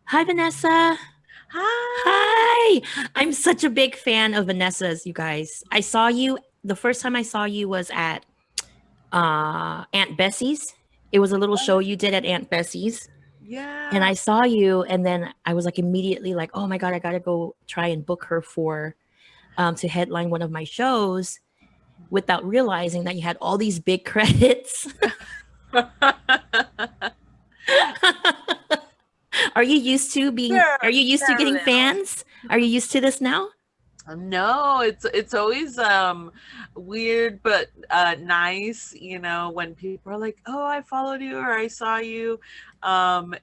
Hi, Vanessa. Hi. Hi. I'm such a big fan of Vanessa's, you guys. I saw you, the first time I saw you was at Aunt Bessie's. It was a little show you did at Aunt Bessie's. And Yeah. I saw you, and then I was like immediately like, oh my God, I gotta go try and book her for to headline one of my shows without realizing that you had all these big credits. Are Sure, you used to sure, getting little. fans? Are you used to this now? No, it's always weird but nice, when people are like, "Oh, I followed you or I saw you."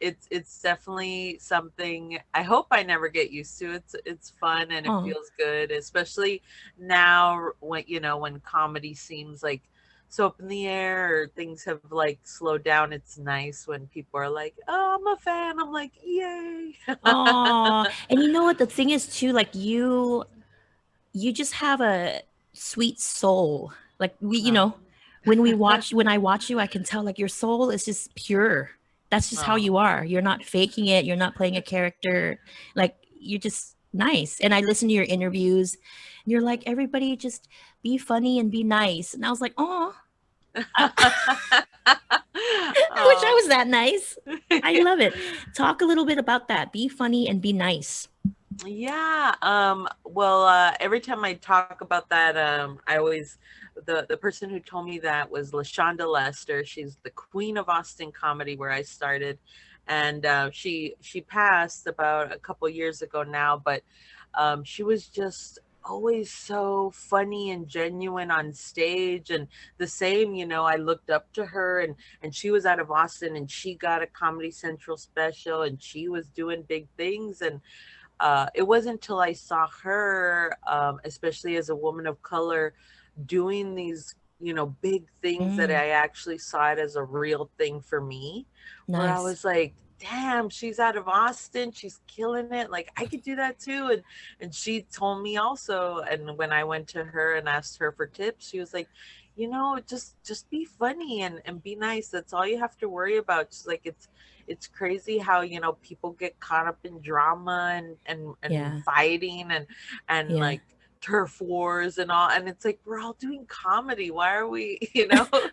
It's definitely something I hope I never get used to. It's fun and it Oh, feels good, especially now when when comedy seems like so up in the air or things have like slowed down. It's nice when people are like, "Oh, I'm a fan." I'm like, "Yay." oh, and you know what the thing is too? Like you just have a sweet soul. Like Oh. when I watch you, I can tell like your soul is just pure. That's just how Oh. you are. You're not faking it. You're not playing a character. Like you're just nice. And I listen to your interviews. And you're like, everybody just be funny and be nice. And I was like, oh, I wish I Oh. was that nice. I love it. Talk a little bit about that. Be funny and be nice. Yeah. Well, every time I talk about that, I always the person who told me that was LaShonda Lester. She's the queen of Austin comedy where I started, and she passed about a couple years ago now, but she was just always so funny and genuine on stage and the same, I looked up to her, and she was out of Austin and she got a Comedy Central special and she was doing big things. And it wasn't until I saw her, especially as a woman of color, doing these, big things that Mm, I actually saw it as a real thing for me, where I nice. was like, damn, she's out of Austin, she's killing it. Like I could do that too. And she told me also, and when I went to her and asked her for tips, she was like, just be funny and be nice. That's all you have to worry about. She's like, it's crazy how people get caught up in drama and Yeah. fighting and Yeah. like turf wars and all, and it's like we're all doing comedy. Why are we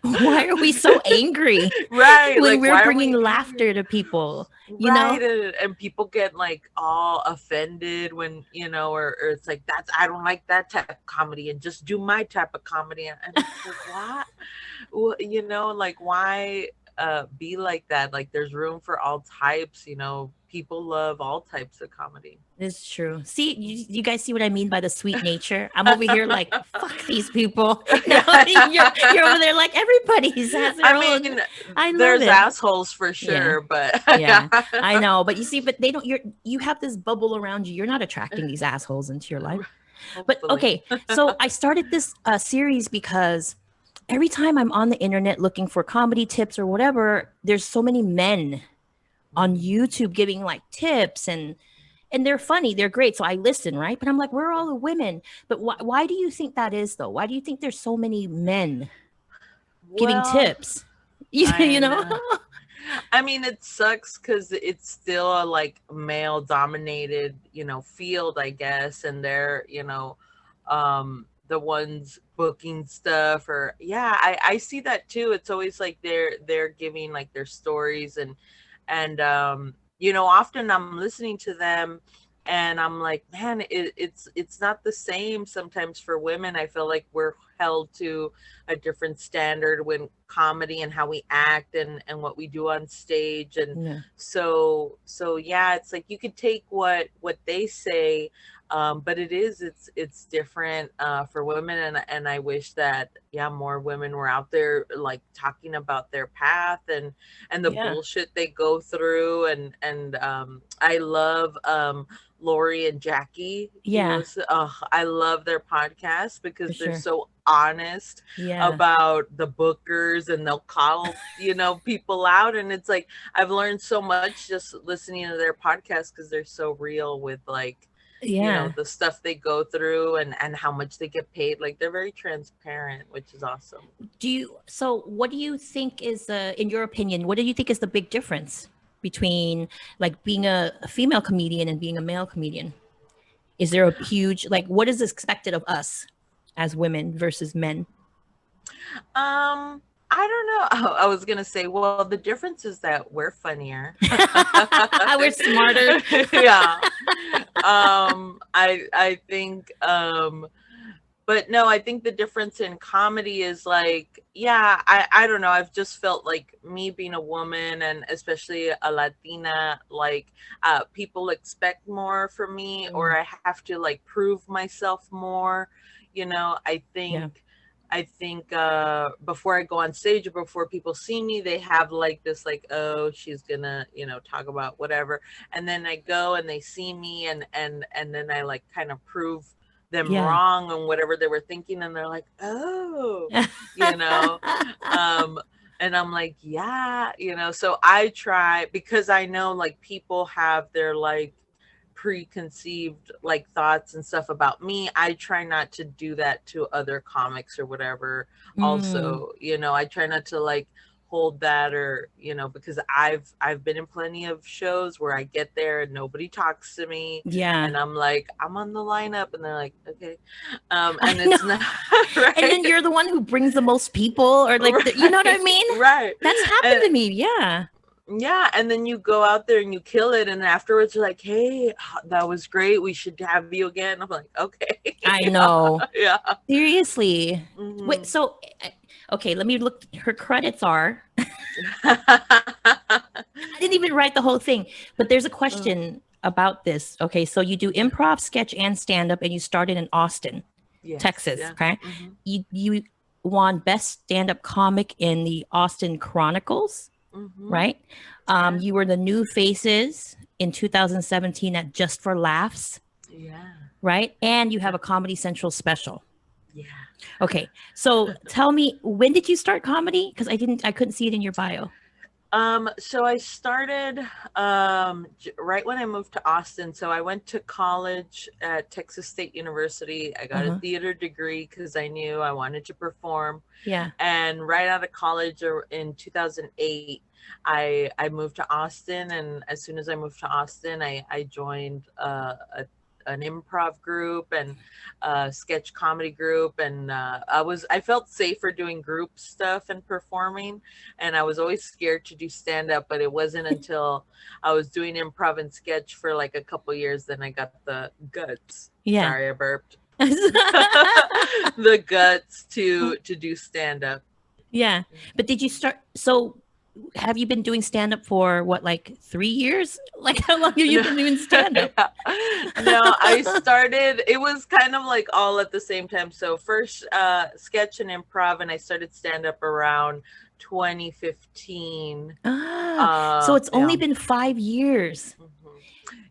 Why are we so angry right, when like we're why are bringing we angry? laughter to people? You know? Right, and people get like all offended when or it's like, that's, I don't like that type of comedy and just do my type of comedy, and it's like, what? Well, like why be like that? Like there's room for all types, people love all types of comedy. It's true. See, you guys see what I mean by the sweet nature? I'm over here like, fuck these people. No, you're over there like everybody has their I own. mean, I love there's it. assholes for Yeah. sure, but Yeah. I know. But you see, but they don't you have this bubble around you. You're not attracting these assholes into your life. But hopefully. okay, so I started this series because every time I'm on the internet looking for comedy tips or whatever, there's so many men on Mhm. YouTube giving like tips and they're funny, they're great. So I listen, right? But I'm like, where are all the women? But why do you think that is though? Why do you think there's so many men giving Well, tips? I You know? know. I mean, it sucks because it's still a like male dominated, field, I guess, and they're, the ones booking stuff, or yeah, I see that too. It's always like they're giving like their stories, and often I'm listening to them and I'm like, man, it's not the same sometimes for women. I feel like we're held to a different standard when comedy and how we act and what we do on stage. And Yeah. so yeah, it's like you could take what they say, but it's different for women, and I wish that, yeah, more women were out there like talking about their path and the Yeah. bullshit they go through. And I love Lori and Jackie. Yeah, I love their podcast for because they're sure. so honest Yeah. about the bookers, and they'll call people out, and it's like I've learned so much just listening to their podcast because they're so real with like Yeah. the stuff they go through and how much they get paid. Like they're very transparent, which is awesome. What do you think is in your opinion, what do you think is the big difference? between like being a female comedian and being a male comedian? Is there a huge like what is expected of us as women versus men? I don't know. I was gonna say, well, the difference is that we're funnier. We're smarter. Yeah. I think but no, I think the difference in comedy is like, yeah, I don't know. I've just felt like me being a woman and especially a Latina, like people expect more from me or Mm, I have to like prove myself more. yeah. I think before I go on stage or before people see me, they have like this like, oh, she's gonna, talk about whatever. And then I go and they see me and then I like kind of prove them Yeah. wrong on whatever they were thinking and they're like, oh, you know. Um and I'm like, yeah, so I try because I know like people have their like preconceived like thoughts and stuff about me. I try not to do that to other comics or whatever. Mm, Also, I try not to like hold that or because I've been in plenty of shows where I get there and nobody talks to me yeah. and I'm like, I'm on the lineup and they're like, okay. I And know. it's not And right. then you're the one who brings the most people or like you know what I Right. mean? Right. That's happened And to me. Yeah. yeah, and then you go out there and you kill it, and afterwards you're like, "Hey, that was great. We should have you again." I'm like, "Okay." I Yeah, know. yeah. Seriously. Wait, Hmm. so okay, let me look. Her credits are. I didn't even write the whole thing, but there's a Uh, question about this. Okay, so you do yeah. improv, sketch, and stand up, and you started in Austin, Yes. Texas. Yeah. Okay, Hmm. you won best stand up comic in the Austin Chronicles, Hmm. right? Yeah. You were the New Faces in 2017 at Just for Laughs, Yeah. right? And you have Yeah. a Comedy Central special. Yeah. Okay, so tell me, when did you start comedy? Because I couldn't see it in your bio. So I started right when I moved to Austin. So I went to college at Texas State University. I Uh got a huh. theater degree because I knew I wanted to perform. Yeah. And right out of college or in 2008, I moved to Austin. And as soon as I moved to Austin, I joined an improv group and a sketch comedy group. And I felt safer doing group stuff and performing and I was always scared to do stand up, but it wasn't until I was doing improv and sketch for like a couple years then I got the guts. Yeah. Sorry, I burped. The guts to do stand up. Yeah. But did you start? So have you been doing stand up for what, like 3 years? Like, how long have you No, been doing stand up? yeah. No, I started, it was kind of like all at the same time. So first sketch and improv and I started stand up around 2015. Ah, so it's only Yeah. been 5 years. Mhm.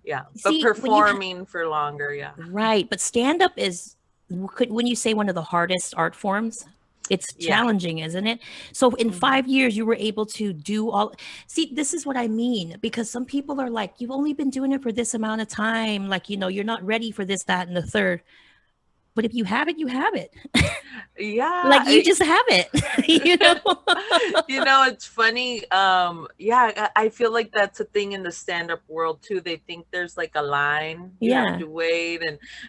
Yeah, but See, performing for longer, yeah. right, but stand up is, when you say one of the hardest art forms, it's Yeah. challenging, isn't it? So in Hmm. 5 years, you were able to do all. See, this is what I mean, because some people are like, you've only been doing it for this amount of time. Like, you're not ready for this, that, and the third. But if you have it, you have it. Yeah. Like, you just have it, you know? It's funny. Yeah, I feel like that's a thing in the stand-up world too. They think there's like a line you have Yeah, to wait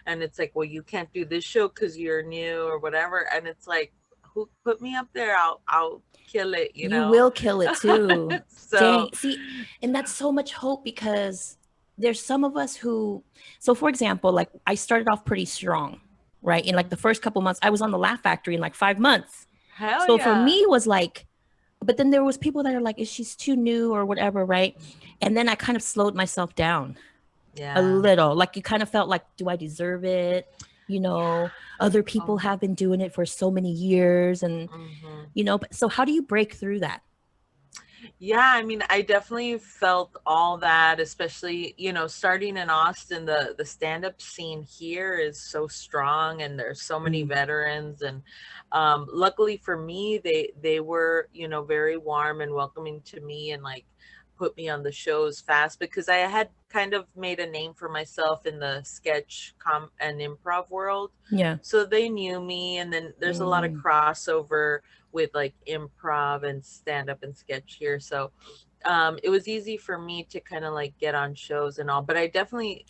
and it's like, well, you can't do this show because you're new or whatever. And it's like, who put me up there? I'll kill it, you you know? will kill it too. So Dang. See, and that's so much hope because there's some of us who, so for example, like I started off pretty strong, right? In like mhm. the first couple months, I was on the Laugh Factory in like 5 months. Hell So for yeah. me, it was like, but then there was people that are like, is she's too new or whatever, right? And then I kind of slowed myself down a Yeah. little. Like you kind of felt like, do I deserve it? Other people Oh. have been doing it for so many years, and Hmm. but so how do you break through that? Yeah, I mean, I definitely felt all that, especially, starting in Austin, the stand-up scene here is so strong and there's so many Mm, veterans and luckily for me, they were, very warm and welcoming to me and like put me on the shows fast because I had kind of made a name for myself in the sketch com and improv world. yeah. So they knew me and then there's a lot of Mm, crossover with like improv and stand up and sketch here. So it was easy for me to kind of like get on shows and all, but I definitely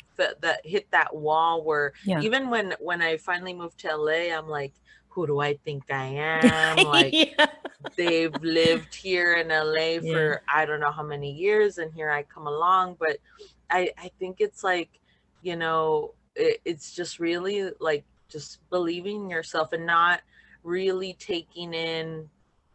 hit that wall where Yeah. even when I finally moved to LA, I'm like, who do I think I am? Like, Yeah. they've lived here in LA Yeah. for I don't know how many years, and here I come along. But I think it's like, it's just really like just believing in yourself and not really taking in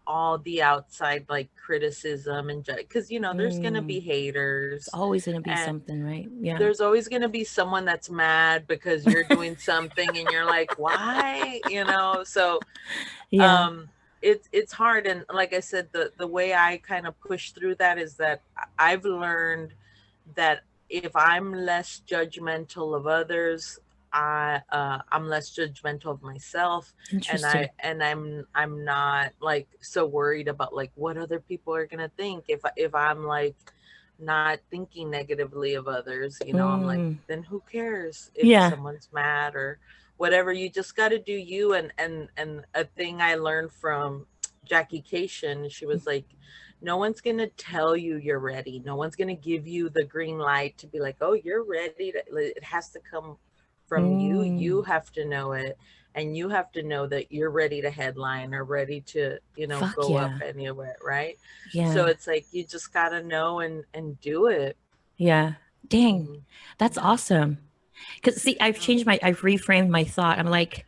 all the outside like criticism and because there's gonna be Mm. It's haters, always gonna be and something, right? Yeah. there's always going to be someone that's mad because you're doing something and you're like, why, so Yeah. um it's hard. And like I said, the way I kind of push through that is that I've learned that if I'm less judgmental of others, I'm less judgmental of myself, and Interesting. I'm not like so worried about like what other people are gonna think. If I'm like not thinking negatively of others, I'm like, Mm. then who cares if Yeah. someone's mad or whatever. You just got to do you. And a thing I learned from Jackie Cation, she was like, no one's going to tell you you're ready, no one's going to give you the green light to be like, oh, you're ready it has to come from you. You Mm. have to know it, and you have to know that you're ready to headline or ready to Fuck go up yeah. anywhere, right? So Yeah. it's like you just got to know and do it. Yeah. Dang. Mhm. That's Yeah. awesome. Cause see, I've reframed my thought. I'm like,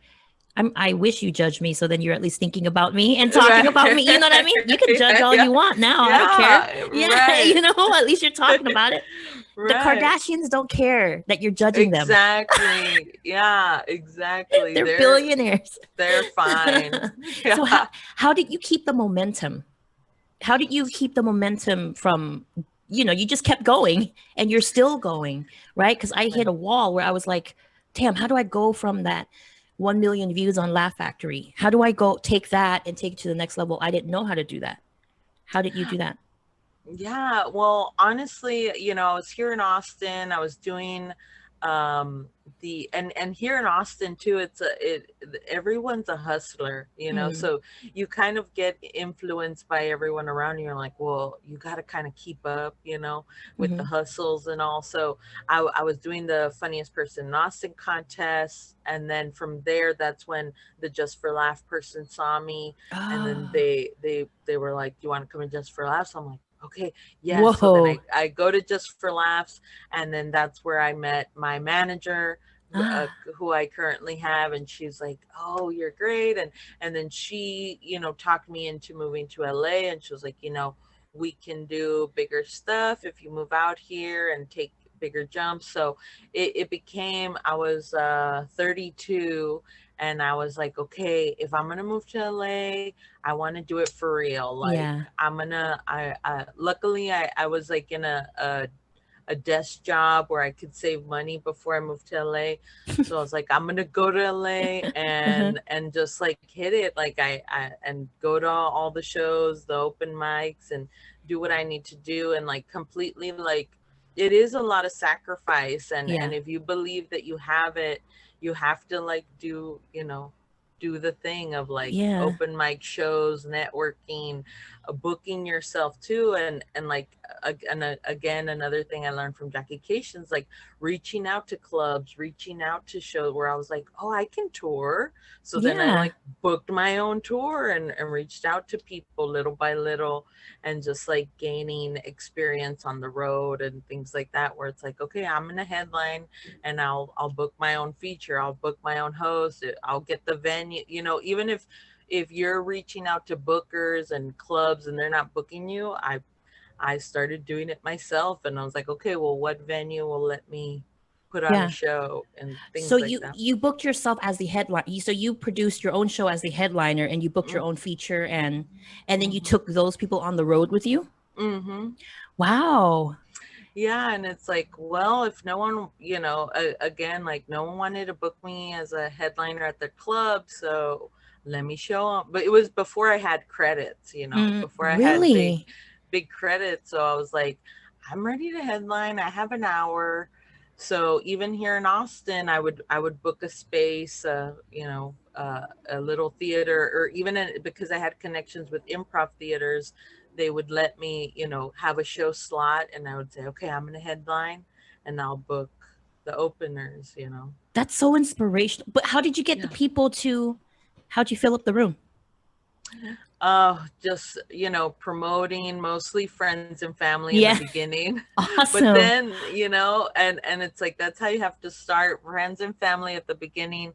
I wish you judged me so then you're at least thinking about me and talking Right. about me. You know what I mean? You can judge Yeah, all yeah, you want now. I don't care. yeah, Yeah, right. at least you're talking about it. The Right. Kardashians don't care that you're judging them. Exactly. Yeah, exactly. They're They're billionaires. they're fine. So how Yeah. how did you keep the momentum? How did you keep the momentum from, you just kept going and you're still going, right? Because I hit Right. a wall where I was like, damn, how do I go from that 1 million views on Laugh Factory? How do I go take that and take it to the next level? I didn't know how to do that. How did you do that? Yeah, well, honestly, I was here in Austin. I was doing the and here in Austin too, everyone's a hustler, Mm, so you kind of get influenced by everyone around you. You're like, well, you got to kind of keep up, with the mm-hmm. hustles. And also I was doing the funniest person in Austin contest, and then from there, that's when the Just for Laugh person saw me, and then Ah, they were like, do you want to come in Just for Laughs? I'm like, okay, yes. So then whoa. I go to Just for Laughs, and then that's where I met my manager, Ah, who I currently have, and she's like, oh, you're great. And then she talked me into moving to LA, and she was like, we can do bigger stuff if you move out here and take bigger jumps. So it became, I was 32, and I was like, okay, if I'm gonna move to LA, I want to do it for real. Like, yeah. I'm gonna I luckily I was like in a desk job where I could save money before I moved to LA. So I was like, I'm gonna go to LA Uh-huh. and just like hit it. Like, I and go to all the shows, the open mics, and do what I need to do, and like completely like, it is a lot of sacrifice. And Yeah. if you believe that you have it, you have to like do the thing of like Yeah. open mic shows, networking, booking yourself too. And like, again, another thing I learned from Jackie Cation's like reaching out to clubs, reaching out to shows, where I was like, oh, I can tour. So then I Yeah. like booked my own tour, and reached out to people little by little, and just like gaining experience on the road and things like that, where it's like, okay, I'm in a headline, and I'll book my own feature, I'll book my own host, I'll get the venue, even if you're reaching out to bookers and clubs and they're not booking you. I started doing it myself, and I was like, okay, well, what venue will let me put on a Yeah. show and So things like you that. you booked yourself as the headline. So you produced your own show as the headliner, and you booked your Mm, own feature, and then you mhm. took those people on the road with you. Mhm. Wow. Yeah, and it's like, well, if no one, again, like no one wanted to book me as a headliner at the club, so let me show up. But it was before I had credits, before I had Really? big credits. So I was like, I'm ready to headline. I have an hour. So even here in Austin, I would book a space, a little theater, or even because I had connections with improv theaters, they would let me, have a show slot, and I would say, okay, I'm going to headline, and I'll book the openers. That's so inspirational. But how did you get the Yeah. people to? How'd you fill up the room? Just, promoting mostly friends and family in the Yeah, beginning. But awesome. then, and it's like that's how you have to start, friends and family at the beginning.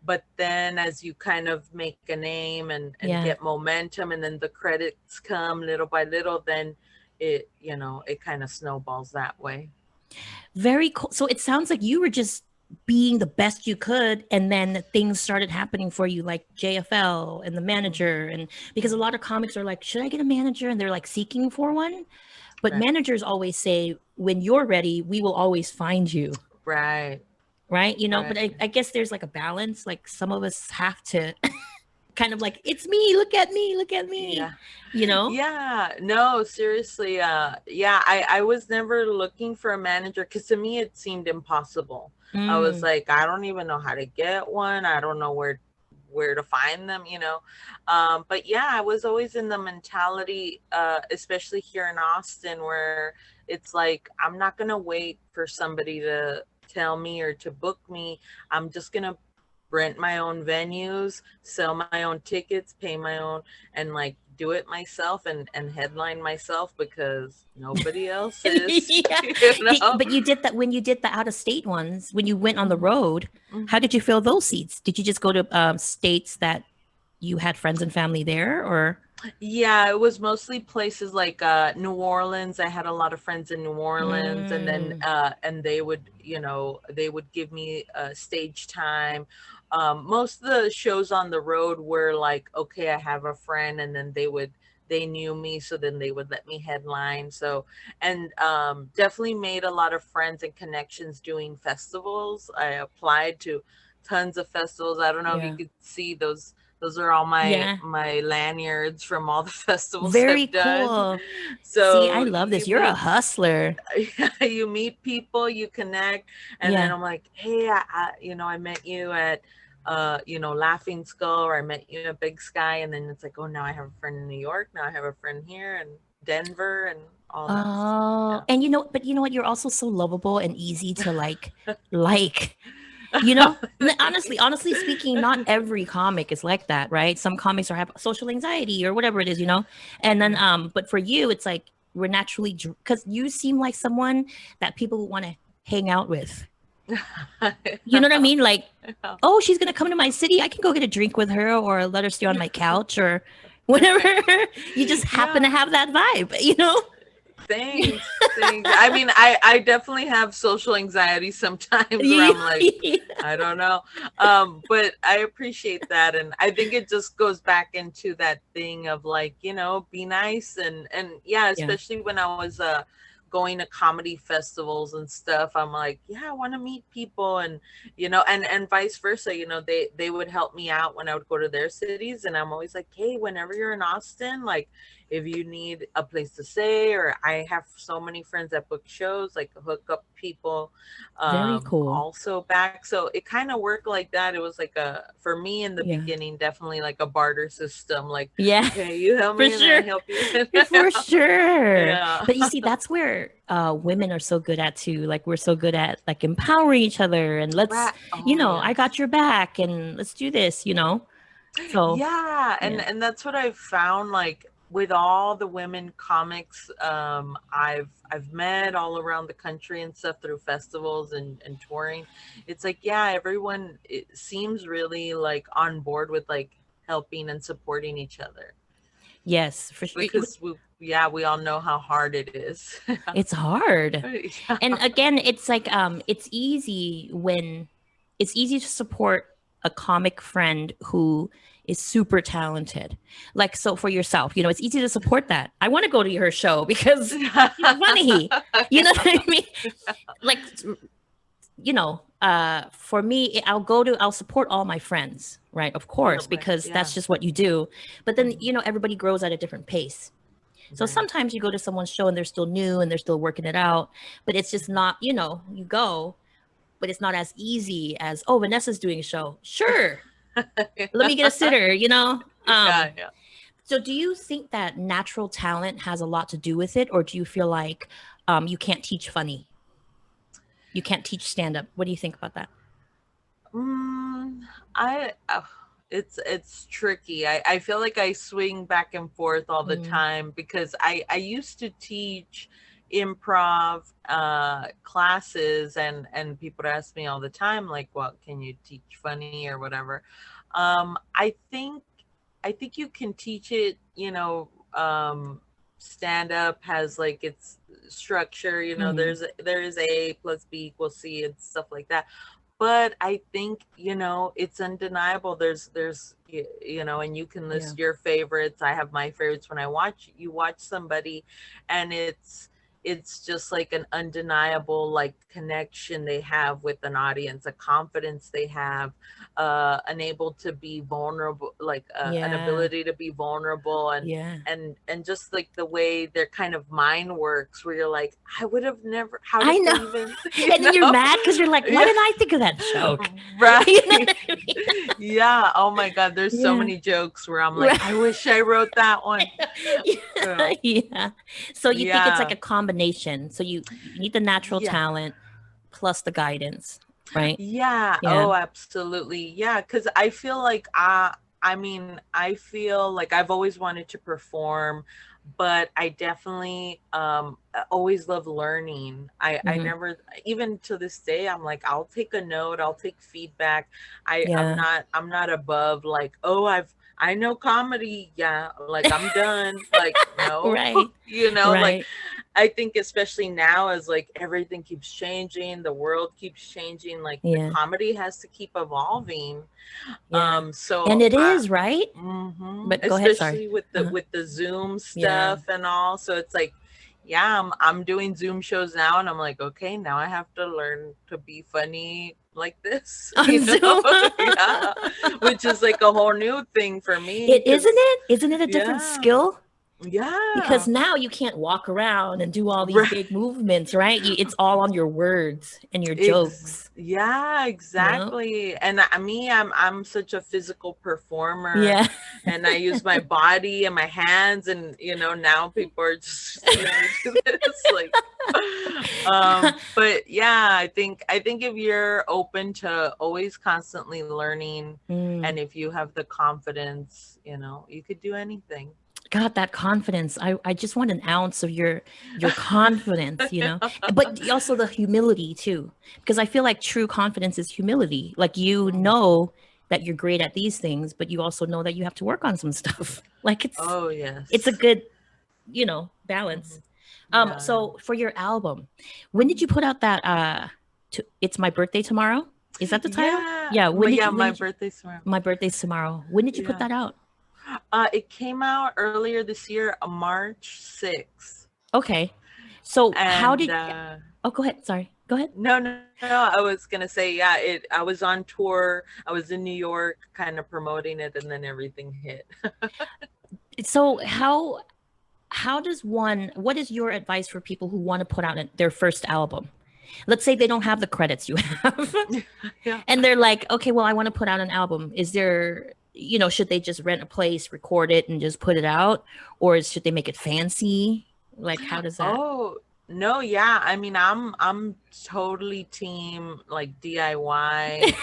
But then as you kind of make a name and Yeah, get momentum, and then the credits come little by little, then it kind of snowballs that way. very cool. So it sounds like you were just being the best you could, and then things started happening for you, like JFL and the Hmm. manager. And because a lot of comics are like, should I get a manager? And they're like seeking for one. But Right. managers always say, when you're ready, we will always find you. Right. Right. But Right. I guess there's like a balance. Like some of us have to kind of like, it's me, look at me, look at me, Yeah. you know? Yeah, no, seriously. Yeah, I was never looking for a manager because to me it seemed impossible. I was Mm, like, I don't even know how to get one. I don't know where to find them. But yeah, I was always in the mentality, especially here in Austin, where it's like I'm not gonna wait for somebody to tell me or to book me. I'm just gonna rent my own venues, sell my own tickets, pay my own, and like do it myself and headline myself because nobody else is, yeah. you know? But you did that when you did the out of state ones, when you went on the Mhm, road. How mhm. did you fill those seats? Did you just go to states that you had friends and family there, or? Yeah, it was mostly places like New Orleans. I had a lot of friends in New Orleans, and then Mm, and they would give me stage time. Most of the shows on the road were like, okay, I have a friend, and then they knew me, so then they would let me headline. So, and definitely made a lot of friends and connections doing festivals. I applied to tons of festivals. I don't know if you yeah. could see those are all my Yeah. my lanyards from all the festivals Very I've done. cool. See, I So love this. you You're a meet hustler. you meet people, you connect, and then Yeah. I'm like, hey, I met you at Laughing Skull, or I met you at Big Sky, and then it's like, oh, now I have a friend in New York, now I have a friend here and Denver and all that. Oh, Yeah. and but you know what? You're also so lovable and easy to like. You know, honestly speaking, not every comic is like that, right? Some comics are have social anxiety or whatever it is, and then Right. but for you it's like we're naturally, because you seem like someone that people would want to hang out with. You know what I mean? Like, oh, she's gonna come to my city, I can go get a drink with her or let her stay on my couch or whatever. You just happen to Yeah. have that vibe. Thanks. Thanks. I mean, I definitely have social anxiety sometimes where I'm like, I don't know. But I appreciate that, and I think it just goes back into that thing of like, be nice, and yeah, Yeah, especially when I was going to comedy festivals and stuff. I'm like, yeah, I want to meet people, and vice versa. They would help me out when I would go to their cities, and I'm always like, hey, whenever you're in Austin, like if you need a place to stay, or I have so many friends that book shows, like hook up people very cool. also back. So it kind of worked like that. It was like a, for me in the Yeah, beginning, definitely like a barter system, like, yeah. okay, you help For me and then I sure. help you. For sure. Yeah. But you see, that's where women are so good at too. Like we're so good at like empowering each other and Right. Oh I got yes. your back and let's do this. So Yeah, and yeah. and that's what I've found, like with all the women comics I've met all around the country and stuff through festivals and touring. It's like, yeah, everyone, it seems really like on board with like helping and supporting each other, Yes, for sure. because we all know how hard it is. It's hard. Yeah. And again, it's like it's easy to support a comic friend who is super talented. Like, so for yourself, it's easy to support that. I want to go to her show because she's funny. You know what I mean? Like, for me, I'll support all my friends, right? Of course, Right. because Yeah. that's just what you do. But then, Mhm. everybody grows at a different pace. So Right. sometimes you go to someone's show and they're still new and they're still working it out, but it's just not, you go, but it's not as easy as, oh, Vanessa's doing a show. Sure. Let me get a sitter. Yeah. Yeah. So, do you think that natural talent has a lot to do with it, or do you feel like you can't teach funny? You can't teach stand up. What do you think about that? Mm, I it's tricky. I feel like I swing back and forth all the Mm, time because I used to teach improv classes, and people ask me all the time like, well, can you teach funny or whatever. I think you can teach it, stand up has like its structure, mm-hmm. there is A plus B equals C and stuff like that. But I think, it's undeniable. And you can Yeah. list your favorites. I have my favorites. When you watch somebody, and it's just like an undeniable like connection they have with an audience, a confidence they have, an able to be vulnerable, like an Yeah. ability to be vulnerable, and Yeah. and just like the way their kind of mind works, where you're like, I would have never, how I did they know. even, And then you're mad because you're like, why yeah. didn't I think of that joke? You know Right. what I mean? Yeah. Oh my God. There's so Yeah. many jokes where I'm like, Right. I wish I wrote that one. Yeah. Yeah. Yeah. So you think it's like Yeah. a combination. So you need the natural Yeah. talent plus the guidance, right? Yeah. Yeah. Oh, absolutely. Yeah. Cause I feel like, I mean, I feel like I've always wanted to perform, but I definitely always love learning. I Hmm. never, even to this day, I'm like, I'll take a note, I'll take feedback. I'm Yeah. not above like, oh, I know comedy. Yeah, like I'm done. Like, no, Right. like Right. I think especially now, as like everything keeps changing, the world keeps changing, like the Yeah. comedy has to keep evolving. Yeah. So And it I is, right? But go ahead. Sorry. especially with the Uh-huh. with the Zoom Yeah. stuff and all. So it's like, yeah, I'm doing Zoom shows now, and I'm like, okay, now I have to learn to be funny like this, On Zoom. yeah, which is like a whole new thing for me, It isn't because it? Isn't it a different yeah, skill? Because yeah, now you can't walk around and do all these right. big movements, right? It's all on your words and your jokes. Yeah, Yep. exactly. And I'm such a physical performer, Yeah. and I use my body and my hands, and now people are just seeing me do this like, but yeah, I think if you're open to always constantly learning, Mm. and if you have the confidence, you could do anything. God, that confidence. I just want an ounce of your confidence, but also the humility too. Because I feel like true confidence is humility. Like you Mm. know that you're great at these things, but you also know that you have to work on some stuff. Like Oh it's a yes. good, balance. Hmm. Yeah. So for your album, when did you put out that It's My Birthday Tomorrow? Is that the title? Yeah, Yeah, yeah, when my did you birthday's tomorrow. My birthday's tomorrow. When did you put Yeah. that out? It came out earlier this year, March 6th. Okay. So how And did Oh, go ahead. Sorry. Go ahead. no, no, no, I was gonna say, yeah, I was on tour. I was in New York kind of promoting it, and then everything hit. So how does one what is your advice for people who want to put out their first album? Let's say they don't have the credits you have. Yeah. And they're like, okay, well, I want to put out an album. Is there, should they just rent a place, record it, and just put it out? Or should they make it fancy? Like, how does that? Oh, no, yeah. I mean, I'm totally team like DIY,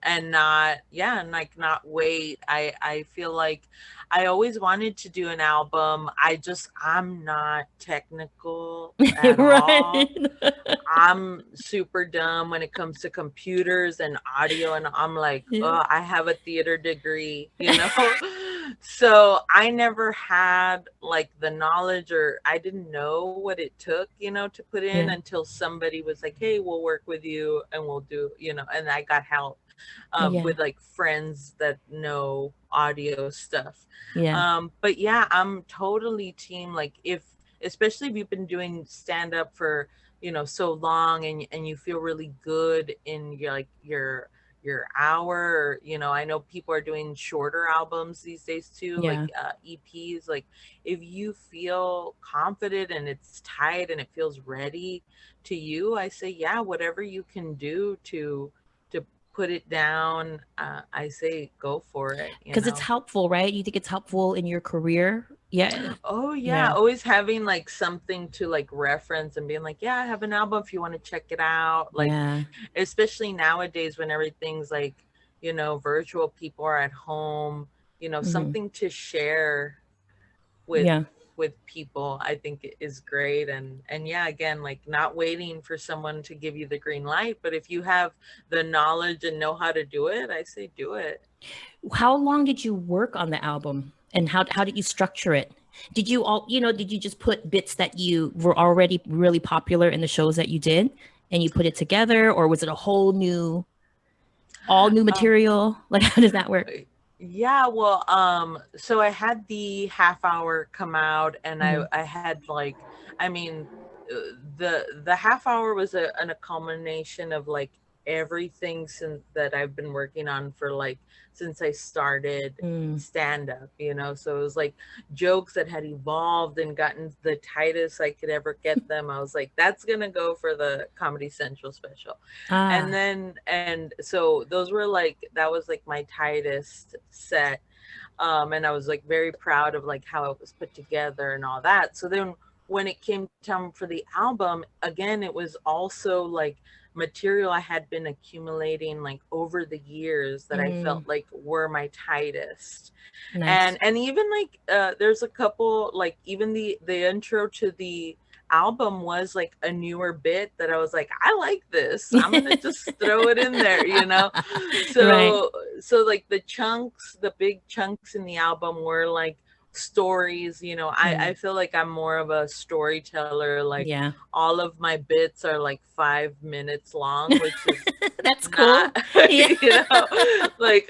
and not, yeah, and like not wait. I feel like I always wanted to do an album. I'm not technical at all. Right. I'm super dumb when it comes to computers and audio, and I'm like, Yeah. oh, I have a theater degree, So I never had like the knowledge, or I didn't know what it took, to put in, Yeah. until somebody was like, hey, we'll work with you, and we'll do, and I got help, Yeah. with like friends that know audio stuff. Yeah. But yeah, I'm totally team, like, if, especially if you've been doing stand up for, so long, and you feel really good in your, like, your hour, or, I know people are doing shorter albums these days too, like Yeah. EPs. Like, if you feel confident and it's tight and it feels ready to you, I say, yeah, whatever you can do to put it down, I say go for it, you Because it's know. helpful, right? You think it's helpful in your career? Yeah. Oh yeah, Yeah. always having like something to like reference and being like, yeah, I have an album if you want to check it out. Like, Yeah. especially nowadays when everything's like, you know, virtual, people are at home, you know, Hmm. something to share with Yeah. people, I think is great. And yeah, again, like not waiting for someone to give you the green light, but if you have the knowledge and know how to do it, I say do it. How long did you work on the album, and how did you structure it? Did you all, did you just put bits that you were already really popular in the shows that you did and you put it together, or was it a whole new, all new Um, material? Like, how does that work? yeah, well, so I had the half hour come out, and Hmm. I had like, I mean, the half hour was a culmination of like everything since that I've been working on for like since I started Mm. stand up, you know. So it was like jokes that had evolved and gotten the tightest I could ever get them. I was like, that's gonna go for the Comedy Central special. And Ah. then, and so those were like, that was like my tightest set. And I was like very proud of like how it was put together and all that. So then when it came time for the album, again, it was also like material I had been accumulating like over the years that I Mm. felt like were my tightest. Nice. And even like there's a couple, like even the intro to the album was like a newer bit that I was like, I like this, I'm gonna just throw it in there, you know. Right. So like the chunks, the big chunks in the album were like stories, you know. I Mm. feel like I'm more of a storyteller. Like Yeah. all of my bits are like 5 minutes long, which is That's not cool. Yeah. you know, like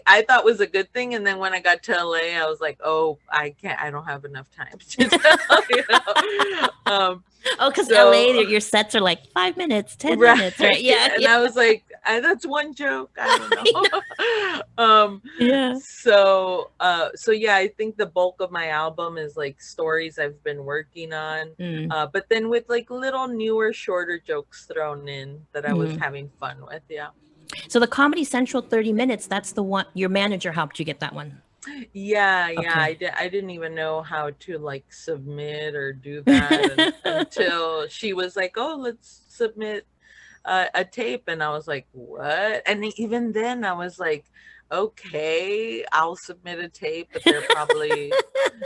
I thought was a good thing. And then when I got to LA, I was like, oh, I don't have enough time to tell, you know. Oh, because LA, So your sets are like 5 minutes, 10 minutes, right? right. Yeah. And Yeah. I was like, that's one joke, I don't know. um Yeah. so yeah, I think the bulk of my album is like stories I've been working on, Mm. but then with like little newer shorter jokes thrown in that I was Mm. having fun with. Yeah. So the Comedy Central 30 minutes, that's the one your manager helped you get that one. Yeah, yeah. Okay. I didn't even know how to like submit or do that, and until she was like, "Oh, let's submit a tape," and I was like, "What?" And even then, I was like, "Okay, I'll submit a tape, but they're probably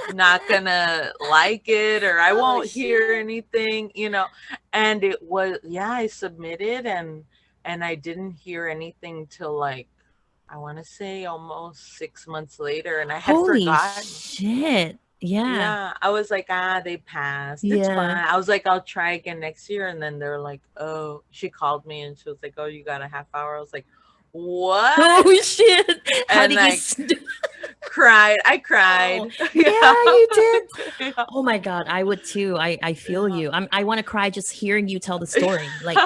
not gonna like it, or I Oh won't hear shit. anything," you know. And it was, yeah, I submitted, and I didn't hear anything till like, I want to say almost 6 months later, and I had Holy forgotten. shit. Yeah. Yeah, I was like, they passed. It's Yeah. fine. I was like, I'll try again next year. And then they're like, oh, she called me and she was like, oh, you got a half hour. I was like, what? Oh shit. How And did you I cried. I cried. Oh, Yeah. yeah, you did. Yeah. Oh my God, I would too. I feel Yeah. you. I want to cry just hearing you tell the story. Like,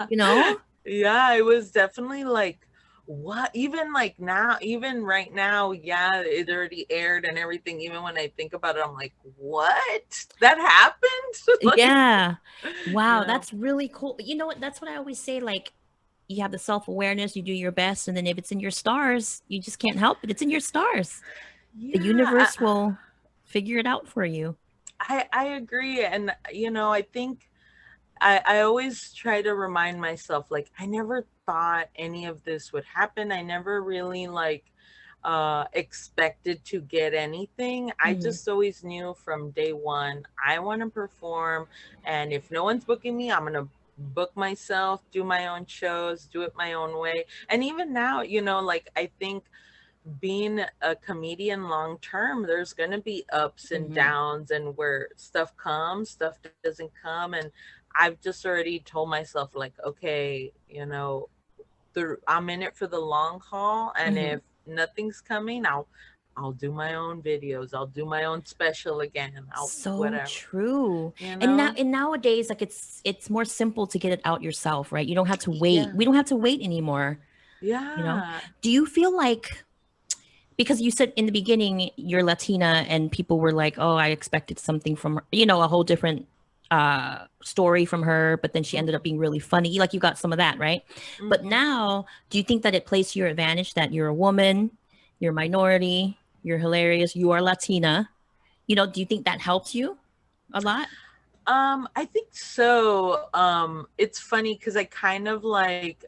you know? Yeah, it was definitely like, what? Even like now, even right now, yeah, it already aired and everything. Even when I think about it, I'm like, what? That happened? Like, Yeah. Wow, yeah. that's really cool. You know what? That's what I always say. Like, you have the self-awareness, you do your best, and then if it's in your stars, you just can't help it. It's in your stars. The Yeah, universe will figure it out for you. I agree. And, you know, I think I always try to remind myself, like, I never thought any of this would happen. I never really like expected to get anything. I Mhm. just always knew from day one, I want to perform. And if no one's booking me, I'm going to book myself, do my own shows, do it my own way. And even now, you know, like, I think being a comedian long term, there's going to be ups and Mhm. downs, and where stuff comes, stuff doesn't come. And I've just already told myself, like, okay, you know, I'm in it for the long haul. And Mhm. if nothing's coming, I'll do my own videos. I'll do my own special again. I'll So whatever, true. you And now know? and nowadays, like it's more simple to get it out yourself, right? You don't have to wait. Yeah. We don't have to wait anymore, you know? Yeah. Do you feel like, because you said in the beginning you're Latina and people were like, "Oh, I expected something from her," a whole different story from her, but then she ended up Mhm. being really funny. Like you got some of that, right? But Mhm. now, do you think that it plays to your advantage that you're a woman, you're a minority, you're hilarious, you are Latina? Do you think that helps you a lot? I think so. It's funny because I kind of like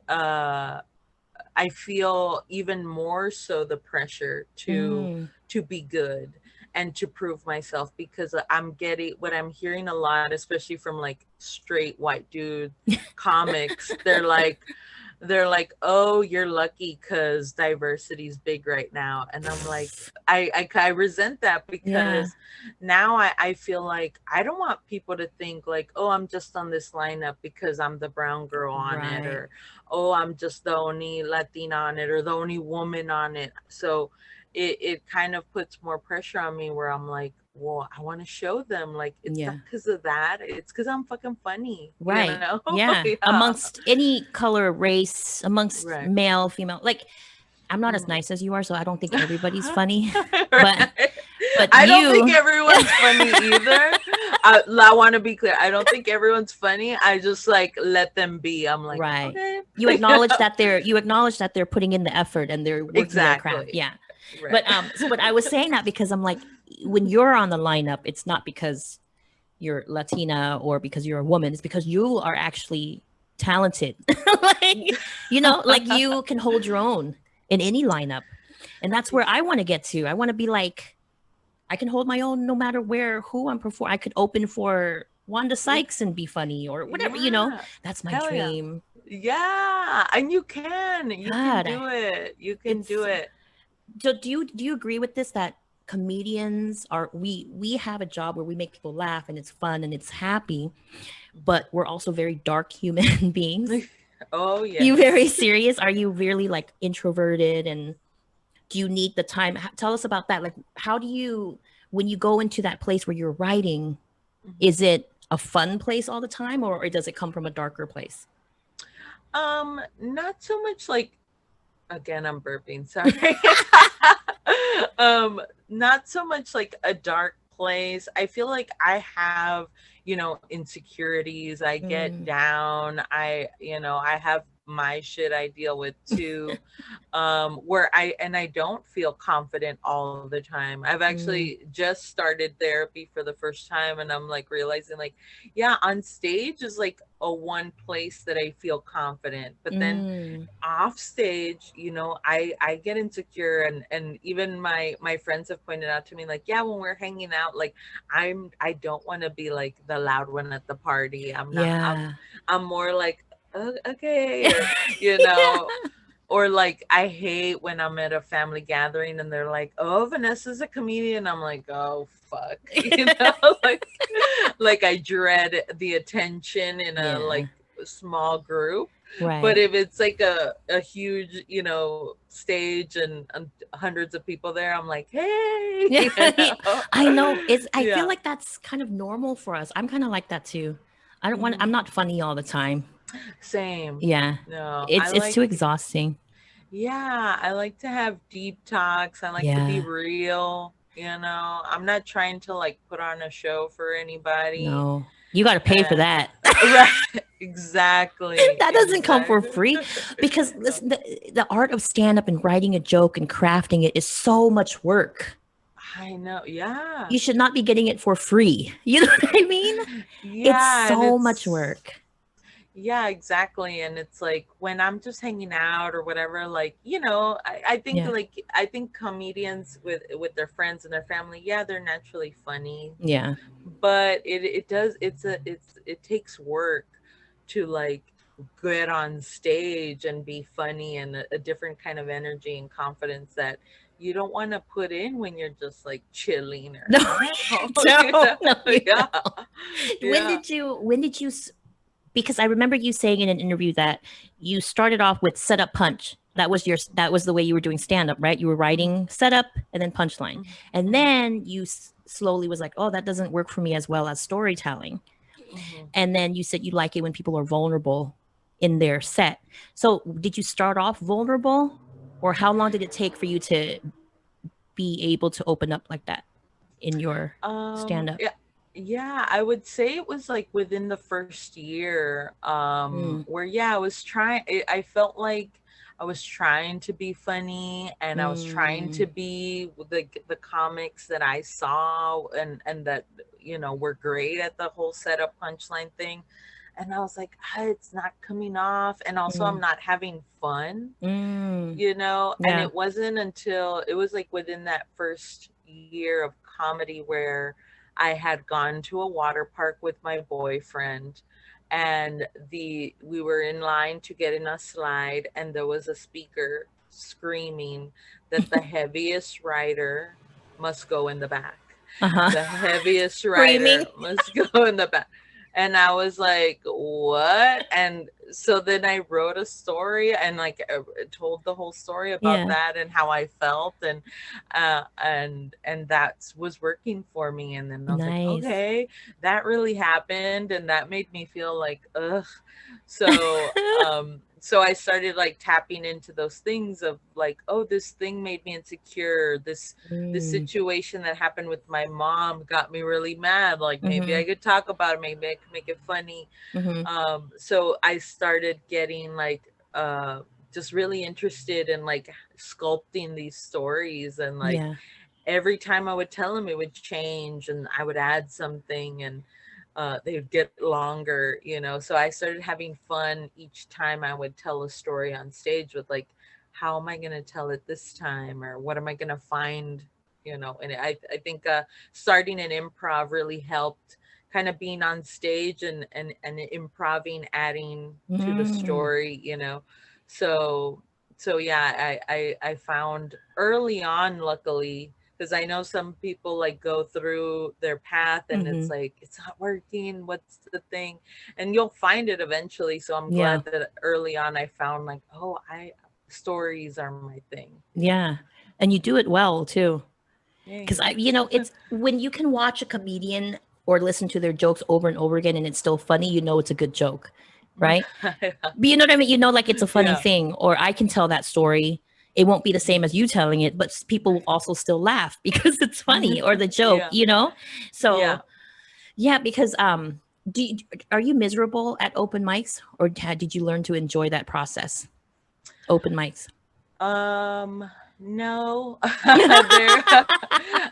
I feel even more so the pressure Mm. to be good and to prove myself, because I'm getting what I'm hearing a lot, especially from like straight white dude comics. They're like, oh, you're lucky because diversity is big right now. And I'm like, I resent that, Yeah. because now I feel like I don't want people to think like, oh, I'm just on this lineup because I'm the brown girl on it, Right. or oh, I'm just the only Latina on it, or the only woman on it. So it kind of puts more pressure on me, where I'm like, well, I want to show them like it's not Yeah. because of that. It's because I'm fucking funny, you Right. know? Yeah. Yeah. Amongst any color, race, amongst Right. male, female, like I'm not as Mhm. nice as you are, so I don't think everybody's funny. but Right. but I don't think you, everyone's funny either. I want to be clear. I don't think everyone's funny. I just like let them be. I'm like, right. okay. You acknowledge that they're putting in the effort and they're working their craft. Exactly. Yeah. Right. But I was saying that because I'm like, when you're on the lineup, it's not because you're Latina or because you're a woman. It's because you are actually talented. Like you can hold your own in any lineup. And that's where I want to get to. I want to be like, I can hold my own no matter who I'm performing. I could open for Wanda Yeah. Sykes and be funny or whatever. Yeah. That's my Hell yeah. dream. Yeah. And you can. You can God, do it. You can do it's it. so do you agree with this that comedians are we have a job where we make people laugh and it's fun and it's happy, but we're also very dark human beings. Oh, You very yes. serious? Are you really like introverted and do you need the time? Tell us about that. Like, how do you, when you go into that place where you're writing, Mhm. is it a fun place all the time or does it come from a darker place? Not so much like, again, I'm burping, sorry. um, Not so much like a dark place. I feel like I have, insecurities. I get Mm, down. I have my shit I deal with too. Where I don't feel confident all the time. I've mm, actually just started therapy for the first time, and I'm like realizing like, yeah, on stage is like a one place that I feel confident, but then mm. off stage, I get insecure, and even my friends have pointed out to me like, yeah, when we're hanging out, like I don't want to be like the loud one at the party. I'm not. I'm Yeah. I'm more like, okay, or you Yeah. know or like I hate when I'm at a family gathering and they're like, oh, Vanessa's a comedian. I'm like, oh fuck. Like I dread the attention in a Yeah. like small group. But Right. if it's like a huge, stage and hundreds of people there, I'm like, hey, Yeah. I know. I feel Yeah. like that's kind of normal for us. I'm kind of like that too. I'm Hmm. not funny all the time. Same. Yeah. No, It's too exhausting. yeah, I like to have deep talks. I like to be Yeah. real. I'm not trying to like put on a show for anybody. No. You got to pay for And that. right, exactly, That doesn't come for exactly. free because listen, the art of stand up and writing a joke and crafting it is so much work. I know. Yeah. You should not be getting it for free. You know what I mean? It's Yeah, and so much work. yeah, exactly. And it's like when I'm just hanging out or whatever, like, I think Yeah. like I think comedians with their friends and their family, yeah, they're naturally funny, Yeah. but it does it takes work to like get on stage and be funny, and a different kind of energy and confidence that you don't want to put in when you're just like chilling or No, I'm at home. you don't. No, you Yeah. don't. When Yeah. did you, when did you, because I remember you saying in an interview that you started off with setup punch. That was the way you were doing stand up, right? You were Hmm. writing setup and then punchline. And Hmm. then you slowly was like, "Oh, that doesn't work for me as well as storytelling." Hmm. And then you said you like it when people are vulnerable in their set. So, did you start off vulnerable or how long did it take for you to be able to open up like that in your stand up? Yeah. Yeah, I would say it was like within the first year, Mm, where yeah, I was trying. I felt like I was trying to be funny, and I was trying mm, to be the comics that I saw, and that were great at the whole setup punchline thing, and I was like, it's not coming off, and also I'm mm, not having fun, mm. and Yeah. it wasn't until it was like within that first year of comedy where I had gone to a water park with my boyfriend, and the we were in line to get in a slide, and there was a speaker screaming that the heaviest rider must go in the back. Uh-huh. The heaviest Screaming. rider must go in the back. And I was like, what? And so then I wrote a story and like told the whole story about Yeah. that and how I felt, and that was working for me. And then I was like, Nice. okay, that really happened, and that made me feel like ugh. So I started like tapping into those things of like, oh, this thing made me insecure. This Mm, situation that happened with my mom got me really mad. Like maybe mm-hmm, I could talk about it, maybe I could make it funny. mm-hmm. So I started getting like just really interested in like sculpting these stories, and like Yeah. every time I would tell them, it would change, and I would add something, and they would get longer. So I started having fun each time I would tell a story on stage with like, how am I going to tell it this time, or what am I going to find. And I think starting an improv really helped, kind of being on stage and improving, adding to the Mm, story. So yeah, I found early on, luckily, because I know some people like go through their path and mm-hmm. it's like it's not working. What's the thing? And you'll find it eventually. So I'm Yeah. glad that early on I found like, oh, I stories are my thing. Yeah. And you do it well too. Because Thanks. it's when you can watch a comedian or listen to their jokes over and over again and it's still funny, it's a good joke, right? But you know what I mean? Like it's a funny Yeah. thing, or I can tell that story. It won't be the same as you telling it, but people will also still laugh because it's funny or the joke, Yeah. So Yeah. yeah, because are you miserable at open mics, or did you learn to enjoy that process? Open mics. No. There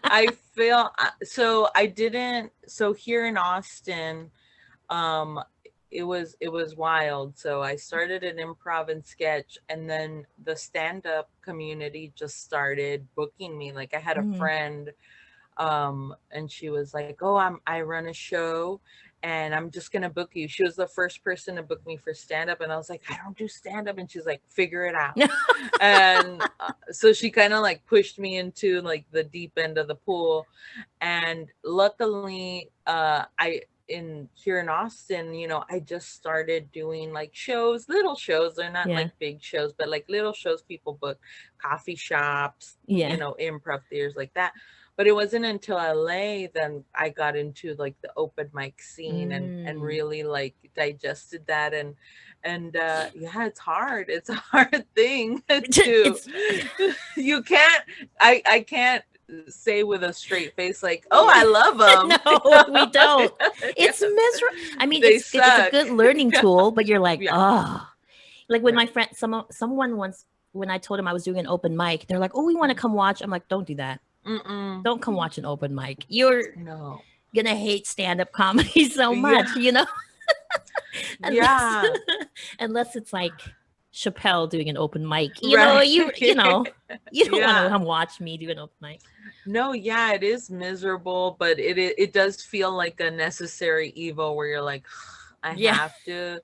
I feel so I didn't so here in Austin, um it was wild. So I started an improv and sketch, and then the stand up community just started booking me. Like I had a Mm, friend, and she was like, oh, I run a show, and I'm just gonna book you. She was the first person to book me for stand up, and I was like, I don't do stand up. And she's like, figure it out. And so she kind of like pushed me into like the deep end of the pool. And luckily, I in here in Austin, I just started doing like shows, little shows. They're not yeah, like big shows, but like little shows people book, coffee shops, yeah. improv theaters like that. But it wasn't until LA then I got into like the open mic scene, and Mm. really like digested that, and yeah, it's hard. It's a hard thing to It's you can't I can't say with a straight face like, oh, I yeah. love them. No, we don't. Yeah. It's miserable. I mean, They it's a suck. good learning Yeah. tool, but you're like, Yeah. oh, like when my Right. friend, someone once, when I told him I was doing an open mic, they're like, oh, we want to come watch. I'm like, don't do that. Mm-mm. Don't come watch an open mic. You're No. gonna hate stand up comedy so much, Yeah. unless Yeah. unless it's like Chappelle doing an open mic. Right. You don't want to Yeah. come watch me do an open mic. No, yeah, it is miserable, but it does feel like a necessary evil where you're like, I Yeah. have to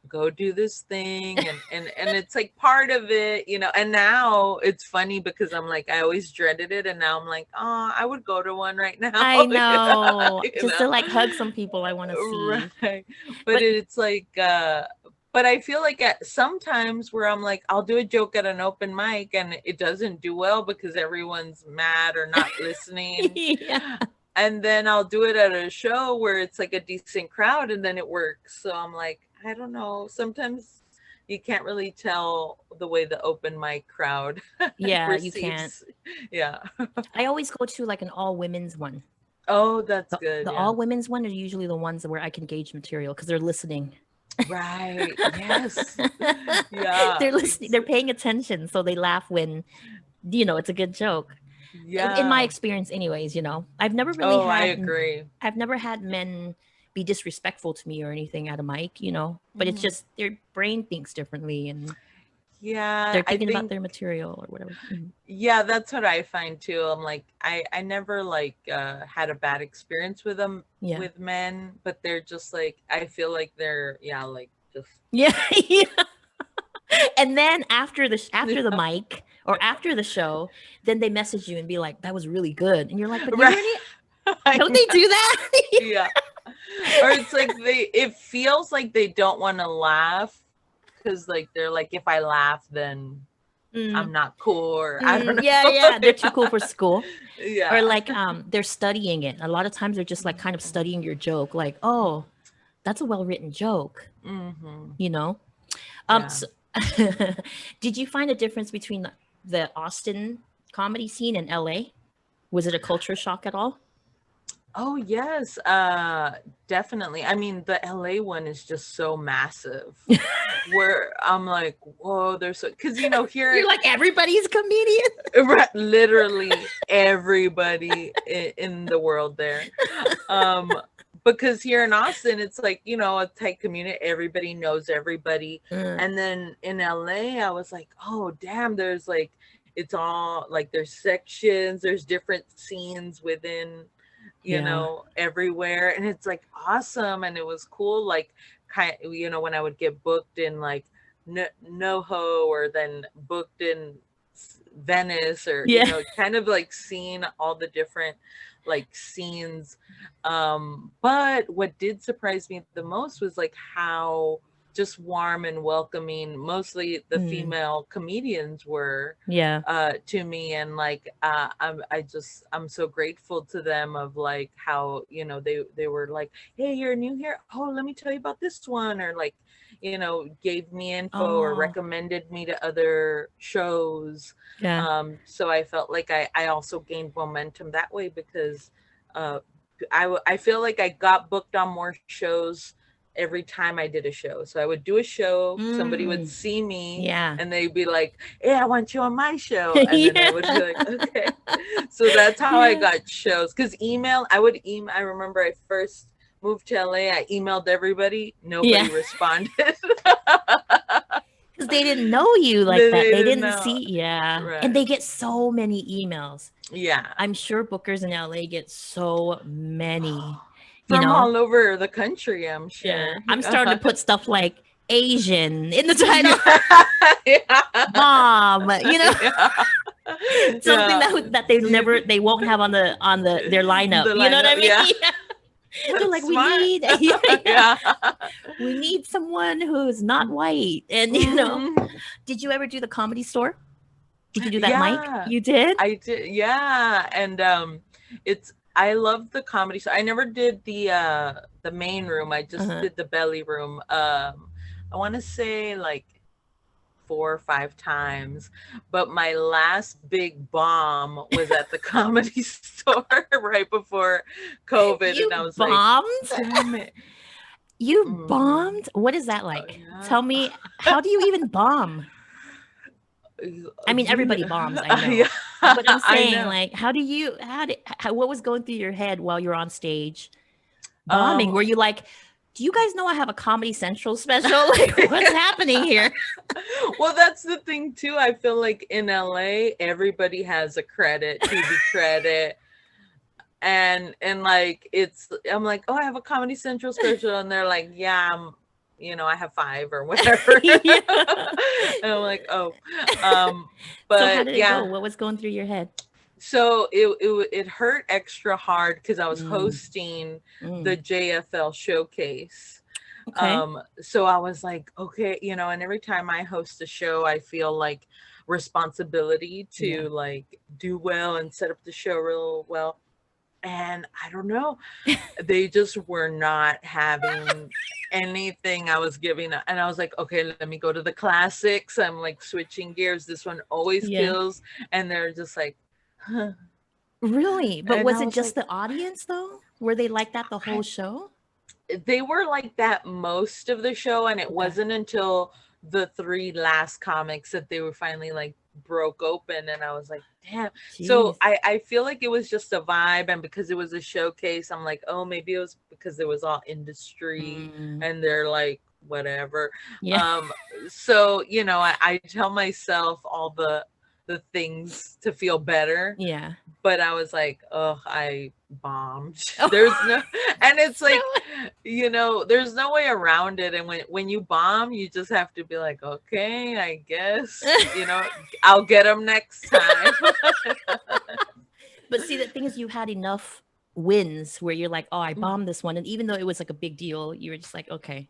go do this thing, and it's like part of it. And now it's funny because I'm like, I always dreaded it, and now I'm like, oh, I would go to one right now. I know. you Just know to like hug some people I want to see. right. But But it's like but I feel like at sometimes where I'm like, I'll do a joke at an open mic and it doesn't do well because everyone's mad or not listening. yeah. And then I'll do it at a show where it's like a decent crowd and then it works. So I'm like, I don't know. Sometimes you can't really tell the way the open mic crowd Yeah, you can't. receives. Yeah. I always go to like an all women's one. Oh, that's good. The Yeah. all women's one are usually the ones where I can gauge material because they're listening. Right. Yes. Yeah. They're listening. They're paying attention, so they laugh when it's a good joke. In my Yeah. experience, anyways, I've never really Oh, I had. agree. I've never had men be disrespectful to me or anything at a mic, but it's Hmm. just their brain thinks differently and Yeah, they're I thinking about think their material or whatever. Mhm. yeah, that's what I find too. I'm like I never like had a bad experience with them Yeah. with men, but they're just like I feel like they're yeah, like just Yeah. Yeah. And then after the mic or after the show, then they message you and be like, "That was really good," and you're like, "But you right. weren't." I Don't they know. do that? Yeah. Or it's like it feels like they don't want to laugh because like they're like if I laugh then Mm, I'm not cool or I don't yeah, know. yeah. They're too cool for school. Or Yeah. like they're studying it. A lot of times they're just like kind of studying your joke, like, oh, that's a well-written joke, Mm-hmm. you know? Yeah. So did you find a difference between the Austin comedy scene and LA? Was it a culture shock at all? Oh yes, definitely. I mean, the LA one is just so massive. Where I'm like, whoa, there's so because here You're like everybody's a comedian. right, literally everybody in the world there. Um, because here in Austin, it's like a tight community. Everybody knows everybody, Mm, and then in LA, I was like, oh damn, there's like it's all like there's sections, there's different scenes within yeah. everywhere. And it's like awesome. And it was cool, like when I would get booked in like NoHo or then booked in Venice or, Yeah. kind of like seeing all the different like scenes. But what did surprise me the most was like how just warm and welcoming mostly the Mm, female comedians were yeah. to me. And like I'm so grateful to them of like how they were like, hey, you're new here, oh let me tell you about this one, or like gave me info or Oh, recommended me to other shows. yeah. So I felt like I also gained momentum that way because uh I feel like I got booked on more shows every time I did a show. So I would do a show, somebody would Mm, see me yeah. and they'd be like, hey, I want you on my show. And then I Yeah. would be like, okay. So that's how I Yeah. got shows. Because I would email. I remember I first moved to LA, I emailed everybody, Yeah. nobody responded. Because they didn't know you like that. They They didn't didn't know. see. Yeah. And Right. they get so many emails. Yeah. I'm sure bookers in LA get so many, you From know? all over the country, I'm Yeah. sure. I'm starting to put stuff like Asian in the title. Yeah. Yeah. Mom, Yeah. something Yeah. that they won't have on their lineup. The You know what lineup, I yeah. mean? They're That's like, we smart. need, yeah, yeah, Yeah. we need someone who's not white. And Hmm. did you ever do the Comedy Store? Did you do that, Mike? Yeah. You did? I did. Yeah. And I love the comedy. So I never did the main room. I just Uh-huh. did the belly room. I want to say like 4 or 5 times, but my last big bomb was at the comedy store right before COVID, and I You was like, bombed? damn it. You Hmm. bombed? What is that Oh, like? yeah. Tell me, how do you even bomb? I mean, Do you everybody know? bombs, I Yeah, know. But I'm I saying, know. like, what was going through your head while you're on stage bombing? Um, Were you like, do you guys know I have a Comedy Central special? Like, what's happening here? well, that's the thing too. I feel like in LA, everybody has a credit, TV credit, and like I'm like, oh, I have a Comedy Central special, and they're like, yeah, I have five or whatever. Yeah. And I'm like, oh, um, So how but did it go? yeah. What was going through your head? So it hurt extra hard because I was Mm, hosting the mm, JFL showcase. okay. So I was like, okay, and every time I host a show, I feel like responsibility Yeah. to like do well and set up the show real well. And I don't know, they just were not having anything I was giving. And I was like, okay, let me go to the classics. I'm like switching gears. This one always Yeah. kills. And they're just like, huh. Really? But And was I it was just like, the audience though? Were they like that the whole I, show? they were like that most of the show, and it Okay. wasn't until the three last comics that they were finally like broke open, and I was like, damn. So Jeez. I feel like it was just a vibe, and because it was a showcase, I'm like, oh, maybe it was because it was all industry Mm, and they're like whatever. yeah. um so I tell myself all the things to feel better, Yeah. but I was like, oh, I bombed. There's Oh, no, and it's so like, there's no way around it. And when you bomb, you just have to be like, okay, I guess, I'll get them next time. but see, the thing is, you had enough wins where you're like, oh, I Mm, bombed this one, and even though it was like a big deal, you were just like, okay.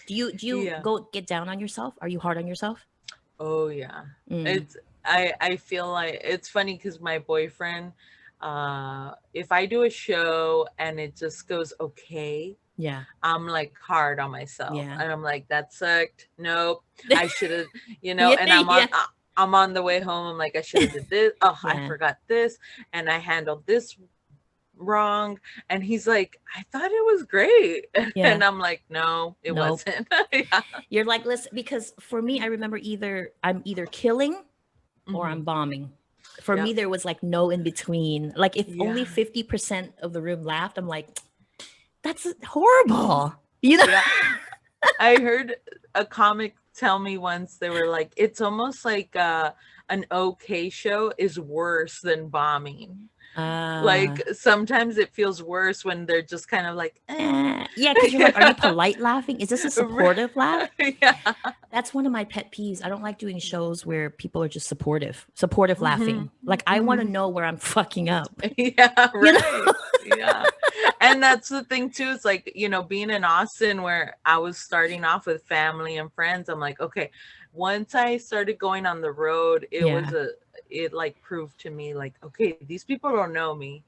Do you yeah. go get down on yourself? Are you hard on yourself? Oh yeah. Mm, It's I feel like it's funny because my boyfriend, if I do a show and it just goes okay, yeah. I'm like hard on myself. Yeah. And I'm like, that sucked. Nope. I should have, Yeah. and I'm on Yeah. I'm on the way home. I'm like, I should have did this. Oh, I Yeah. forgot this, and I handled this wrong. And he's like, I thought it was great. Yeah. And I'm like, no, it Nope. wasn't. Yeah. You're like, listen, because for me, I remember I'm either killing or Hmm. I'm bombing. For me, Yep. there was like no in between. Like if only Yeah. 50% of the room laughed, I'm like, that's horrible. You know? Yeah. I heard a comic tell me once, they were like, it's almost like an okay show is worse than bombing. Uh Like sometimes it feels worse when they're just kind of like, eh. yeah, because you're like, are you Yeah. polite laughing? Is this a supportive laugh? Yeah. That's one of my pet peeves. I don't like doing shows where people are just supportive Hmm. laughing. Like I want to Hmm. know where I'm fucking up. Yeah, You know? right. Yeah. And that's the thing too. It's like, being in Austin where I was starting off with family and friends, I'm like, okay, once I started going on the road, Yeah. it like proved to me like, okay, these people don't know me.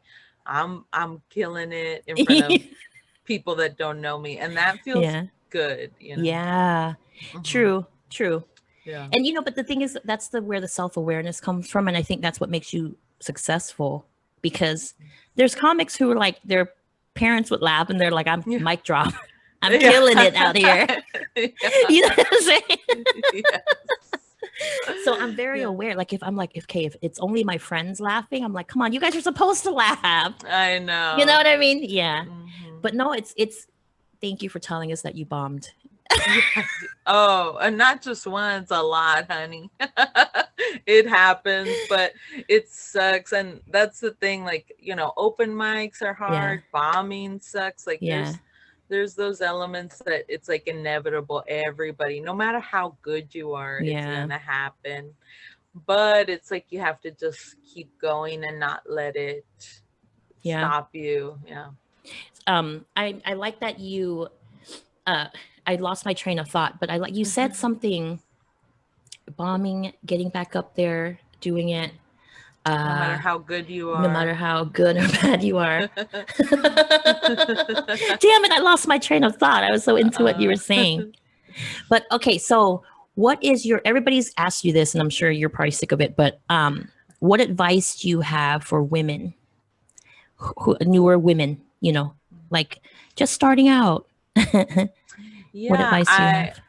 I'm killing it in front of people that don't know me. And that feels Yeah. good. Yeah. Hmm. True. True. Yeah. And but the thing is, that's the where the self-awareness comes from, and I think that's what makes you successful, because there's comics who are like their parents would laugh and they're like, I'm Yeah. mic drop. I'm Yeah. killing it out here. Yeah. You know what I'm saying? Yes. So I'm very Yeah. aware. Like if it's only my friends laughing, I'm like, come on, you guys are supposed to laugh. I You know know. what I mean? Yeah. Hmm. But no, it's thank you for telling us that you bombed. Yeah. Oh, and not just once, a lot, honey. It happens, but it sucks. And that's the thing, like, open mics are Yeah. hard, bombing sucks. Like Yeah. there's those elements that it's like inevitable. Everybody, no matter how good you are, it's Yeah. gonna happen. But it's like you have to just keep going and not let it Yeah. stop you. Yeah. I like that you uh I lost my train of thought, but I like you said something, bombing, getting back up there, doing it, No matter uh how good you no matter are. how good or bad you are. Damn it, I lost my train of thought. I was so into what you uh, were saying. But okay, so what is your everybody's asked you this and I'm sure you're probably sick of it, but what advice do you have for women, newer women, like just starting out? What yeah, advice do you I have?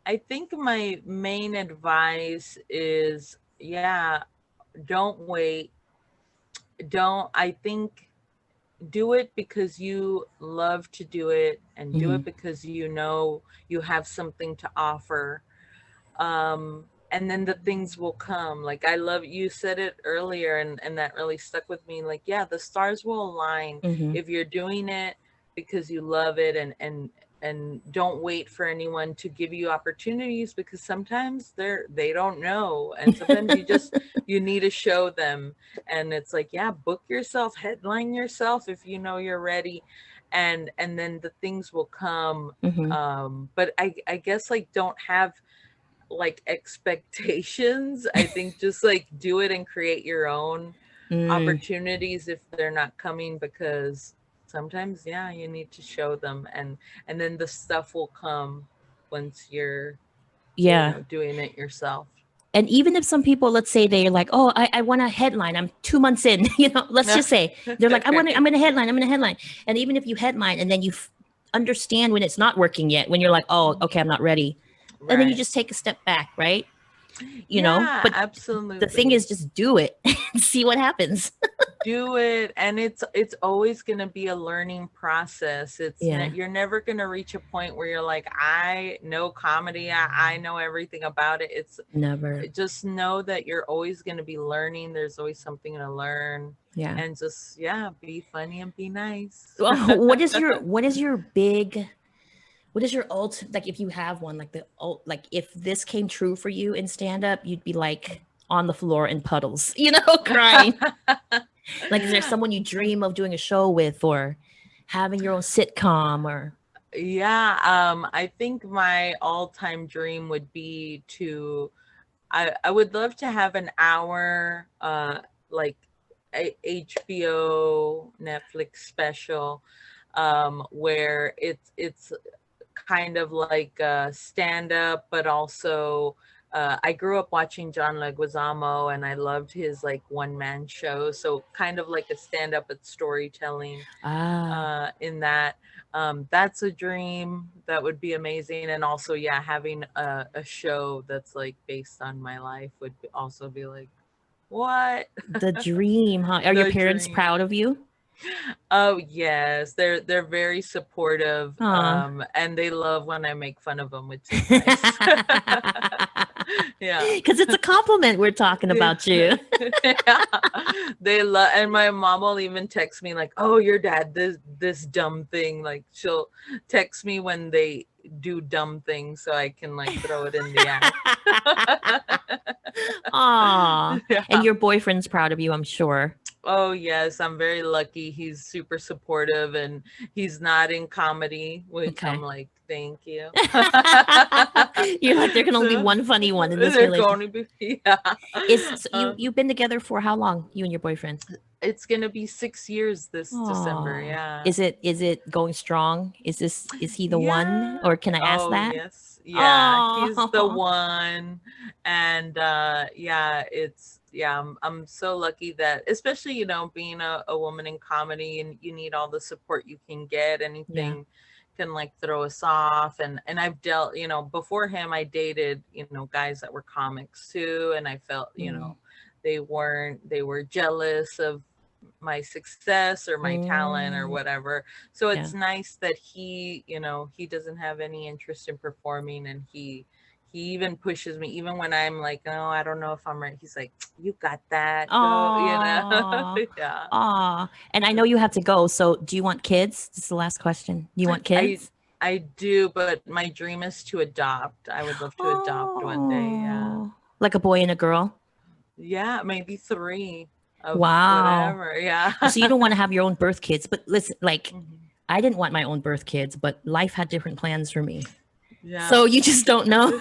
I think my main advice is, yeah, don't wait. Don't I think do it because you love to do it, and do Hmm. it because you have something to offer. And then the things will come. Like, I love you said it earlier, and that really stuck with me. Like, yeah, the stars will align Hmm. if you're doing it because you love it, and don't wait for anyone to give you opportunities, because sometimes they don't know, and sometimes you need to show them. And it's like, yeah, book yourself, headline yourself if you know you're ready, and then the things will come. Hmm. But I guess, like, don't have like expectations. I think just like do it and create your own Mm, opportunities if they're not coming, because sometimes, yeah, you need to show them, and then the stuff will come once you're yeah. doing it yourself. And even if some people, let's say they're like, oh, I want a headline. I'm 2 months in, let's just say they're like, I'm going to headline. I'm going to headline. And even if you headline and then you understand when it's not working yet, when you're like, oh, okay, I'm not ready. And then you Right. just take a step back, right? Yeah, But the thing is absolutely. just do it and see what happens. Do it, and it's always going to be a learning process. Yeah, You're never going to reach a point where you're like, I know comedy, I know everything about it. It's never. just know that you're always going to be learning. There's always something to learn, Yeah. and just, yeah, be funny and be nice. Well, what is your ult, like, if you have one, like the ult, like if this came true for you in stand up, you'd be like on the floor in puddles, crying. Like, is there someone you dream of doing a show with, or having your own sitcom, or Yeah, I think my all-time dream would be to I would love to have an hour like HBO Netflix special where it's kind of like stand up, but also I grew up watching John Leguizamo and I loved his like one man show. So kind of like a stand up but storytelling ah, in that. That's a dream that would be amazing. And also, yeah, having a show that's like based on my life would also be like, what? the dream, huh? Are your The parents proud dream. of you? Oh yes, they're very supportive, Aw. and they love when I make fun of them, which is nice. Yeah. Because it's a compliment we're talking Yeah. about you. Yeah. They love, and my mom will even text me like, "Oh, your dad this dumb thing." Like she'll text me when they do dumb things so I can like throw it in the act. Aw. And Yeah. your boyfriend's proud of you, I'm sure. Oh yes, I'm very lucky. He's super supportive and he's not in comedy, which I'm Okay. like, thank you. You're like, there can only be So one funny one in this they're going relationship. to be, yeah. Is so Uh, you've been together for how long? You and your boyfriend? it's gonna be 6 years this December. Oh, Yeah. is it going strong? Is he the one, Yeah. or can I ask Oh, that? yes. Yeah, he's the Oh, one. And yeah, I'm so lucky that, especially, being a woman in comedy, and you need all the support you can get. yeah. Anything can like throw us off. And I've dealt, before him I dated, guys that were comics too, and I felt, Mm, they were jealous of my success or my talent or mm, whatever. So yeah. it's nice that he doesn't have any interest in performing, and he even pushes me even when I'm like, oh, I don't know if I'm right. He's like, you got that, go, Oh, yeah. oh. And I know you have to go. So, do you want kids? This is the last question. Do you want I kids? I do, but my dream is to adopt. I would love to adopt one day. Yeah. Oh, like a boy and a girl. Yeah, maybe three of Wow. whatever. Yeah. So you don't want to have your own birth kids, but listen, like, Mhm. I didn't want my own birth kids, but life had different plans for me. Yeah. So you just don't know.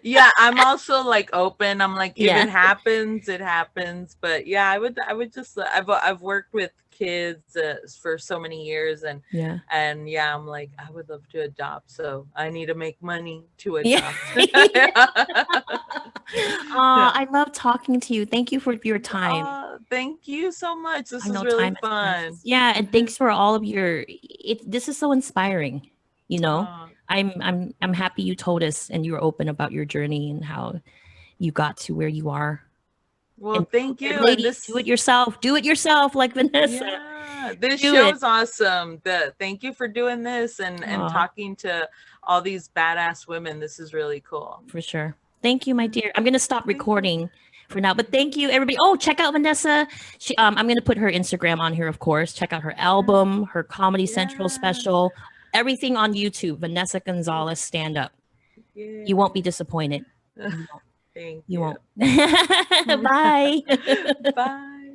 Yeah, I'm also like open. I'm like, if Yeah. it happens, it happens. But yeah, I would just I've worked with kids for so many years, Yeah. and yeah, I'm like, I would love to adopt. So I need to make money to Yeah. adopt. Yeah. Yeah. I love talking to you. Thank you for your time. Thank you so much. This I was know really time is fun. precious. Yeah, and thanks for all of your this is so inspiring, you know. Oh, I'm happy you told us and you were open about your journey and how you got to where you are. well, And thank you. And ladies, do it this yourself. Do it yourself like Vanessa. Yeah, this Do it. show's awesome. Thank you for doing this and Aw, talking to all these badass women. This is really cool. for sure. Thank you, my dear. I'm gonna stop Thank you. recording for now, but thank you, everybody. Oh, check out Vanessa. I'm gonna put her Instagram on here, of course. Check out her Yeah, album, her Comedy Central yeah, special, everything on YouTube. Vanessa yeah, Gonzalez stand up. You yeah. won't be disappointed. You won't. Thank You you. won't. Bye. Bye.